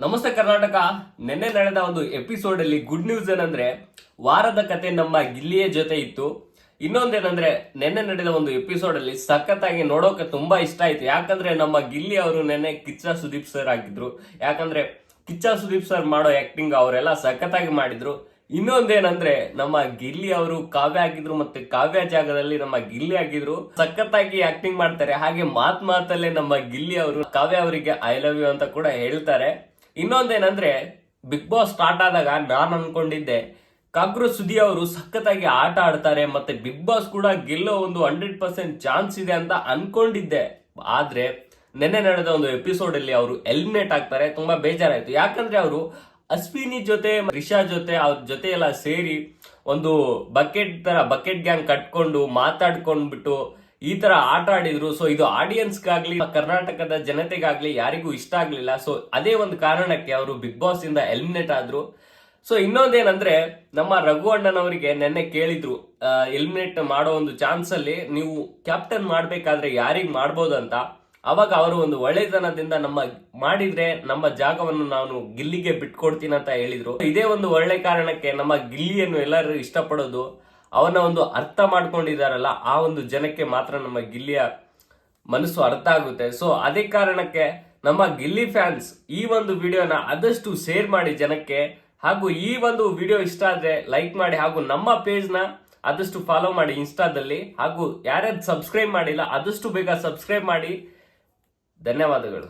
ನಮಸ್ತೆ ಕರ್ನಾಟಕ. ನಿನ್ನೆ ನಡೆದ ಒಂದು ಎಪಿಸೋಡ್ ಅಲ್ಲಿ ಗುಡ್ ನ್ಯೂಸ್ ಏನಂದ್ರೆ ವಾರದ ಕತೆ ನಮ್ಮ ಗಿಲ್ಲಿಯ ಜೊತೆ ಇತ್ತು. ಇನ್ನೊಂದೇನಂದ್ರೆ ನಿನ್ನೆ ನಡೆದ ಒಂದು ಎಪಿಸೋಡ್ ಅಲ್ಲಿ ಸಖತ್ತಾಗಿ ನೋಡೋಕೆ ತುಂಬಾ ಇಷ್ಟ ಆಯ್ತು. ಯಾಕಂದ್ರೆ ನಮ್ಮ ಗಿಲ್ಲಿ ಅವರು ನಿನ್ನೆ ಕಿಚ್ಚ ಸುದೀಪ್ ಸರ್ ಆಗಿದ್ರು. ಯಾಕಂದ್ರೆ ಕಿಚ್ಚ ಸುದೀಪ್ ಸರ್ ಮಾಡೋ ಆಕ್ಟಿಂಗ್ ಅವರೆಲ್ಲ ಸಖತ್ತಾಗಿ ಮಾಡಿದ್ರು. ಇನ್ನೊಂದೇನಂದ್ರೆ ನಮ್ಮ ಗಿಲ್ಲಿ ಅವರು ಕಾವ್ಯ ಆಗಿದ್ರು, ಮತ್ತೆ ಕಾವ್ಯ ಜಾಗದಲ್ಲಿ ನಮ್ಮ ಗಿಲ್ಲಿ ಆಗಿದ್ರು. ಸಖತ್ತಾಗಿ ಆಕ್ಟಿಂಗ್ ಮಾಡ್ತಾರೆ. ಹಾಗೆ ಮಾತಲ್ಲೇ ನಮ್ಮ ಗಿಲ್ಲಿ ಅವರು ಕಾವ್ಯ ಅವರಿಗೆ ಐ ಲವ್ ಯು ಅಂತ ಕೂಡ ಹೇಳ್ತಾರೆ. ಇನ್ನೊಂದೇನಂದ್ರೆ ಬಿಗ್ ಬಾಸ್ ಸ್ಟಾರ್ಟ್ ಆದಾಗ ನಾನು ಅನ್ಕೊಂಡಿದ್ದೆ ಕಾಕ್ರೋ ಸುದಿ ಅವರು ಸಖತ್ತಾಗಿ ಆಟ ಆಡ್ತಾರೆ, ಮತ್ತೆ ಬಿಗ್ ಬಾಸ್ ಕೂಡ ಗೆಲ್ಲೋ ಒಂದು 100% ಚಾನ್ಸ್ ಇದೆ ಅಂತ ಅನ್ಕೊಂಡಿದ್ದೆ. ಆದ್ರೆ ನೆನ್ನೆ ನಡೆದ ಒಂದು ಎಪಿಸೋಡ್ ಅಲ್ಲಿ ಅವರು ಎಲಿಮಿನೇಟ್ ಆಗ್ತಾರೆ. ತುಂಬಾ ಬೇಜಾರಾಯ್ತು. ಯಾಕಂದ್ರೆ ಅವರು ಅಶ್ವಿನಿ ಜೊತೆ, ರಿಷಾ ಜೊತೆ, ಅವ್ರ ಜೊತೆ ಎಲ್ಲ ಸೇರಿ ಒಂದು ಬಕೆಟ್ ಗ್ಯಾಂಗ್ ಕಟ್ಕೊಂಡು ಮಾತಾಡ್ಕೊಂಡ್ಬಿಟ್ಟು ಈ ತರ ಆಟ ಆಡಿದ್ರು. ಸೊ ಇದು ಆಡಿಯನ್ಸ್ಗಾಗ್ಲಿ ಕರ್ನಾಟಕದ ಜನತೆಗಾಗ್ಲಿ ಯಾರಿಗೂ ಇಷ್ಟ ಆಗ್ಲಿಲ್ಲ. ಸೊ ಅದೇ ಒಂದು ಕಾರಣಕ್ಕೆ ಅವರು ಬಿಗ್ ಬಾಸ್ ಇಂದ ಎಲಿಮಿನೇಟ್ ಆದ್ರು. ಸೊ ಇನ್ನೊಂದೇನಂದ್ರೆ ನಮ್ಮ ರಘು ಅಣ್ಣನವರಿಗೆ ನೆನ್ನೆ ಕೇಳಿದ್ರು ಎಲಿಮಿನೇಟ್ ಮಾಡೋ ಒಂದು ಚಾನ್ಸ್ ಅಲ್ಲಿ ನೀವು ಕ್ಯಾಪ್ಟನ್ ಮಾಡ್ಬೇಕಾದ್ರೆ ಯಾರಿಗ್ ಮಾಡ್ಬೋದು ಅಂತ. ಅವಾಗ ಅವರು ಒಂದು ಒಳ್ಳೆತನದಿಂದ ಮಾಡಿದ್ರೆ ನಮ್ಮ ಜಾಗವನ್ನು ನಾನು ಗಿಲ್ಲಿಗೆ ಬಿಟ್ಕೊಡ್ತೀನಿ ಅಂತ ಹೇಳಿದ್ರು. ಇದೇ ಒಂದು ಒಳ್ಳೆ ಕಾರಣಕ್ಕೆ ನಮ್ಮ ಗಿಲ್ಲಿಯನ್ನು ಎಲ್ಲರೂ ಇಷ್ಟಪಡೋದು, ಅವನ ಒಂದು ಅರ್ಥ ಮಾಡ್ಕೊಂಡಿದಾರಲ್ಲ ಆ ಒಂದು ಜನಕ್ಕೆ ಮಾತ್ರ ನಮ್ಮ ಗಿಲ್ಲಿಯ ಮನಸ್ಸು ಅರ್ಥ ಆಗುತ್ತೆ. ಸೊ ಅದೇ ಕಾರಣಕ್ಕೆ ನಮ್ಮ ಗಿಲ್ಲಿ ಫ್ಯಾನ್ಸ್ ಈ ಒಂದು ವಿಡಿಯೋನ ಆದಷ್ಟು ಶೇರ್ ಮಾಡಿ ಜನಕ್ಕೆ. ಹಾಗೂ ಈ ಒಂದು ವಿಡಿಯೋ ಇಷ್ಟ ಆದ್ರೆ ಲೈಕ್ ಮಾಡಿ, ಹಾಗೂ ನಮ್ಮ ಪೇಜ್ ನ ಆದಷ್ಟು ಫಾಲೋ ಮಾಡಿ ಇನ್ಸ್ಟಾದಲ್ಲಿ. ಹಾಗೂ ಯಾರ್ಯಾರು ಸಬ್ಸ್ಕ್ರೈಬ್ ಮಾಡಿಲ್ಲ ಆದಷ್ಟು ಬೇಗ ಸಬ್ಸ್ಕ್ರೈಬ್ ಮಾಡಿ. ಧನ್ಯವಾದಗಳು.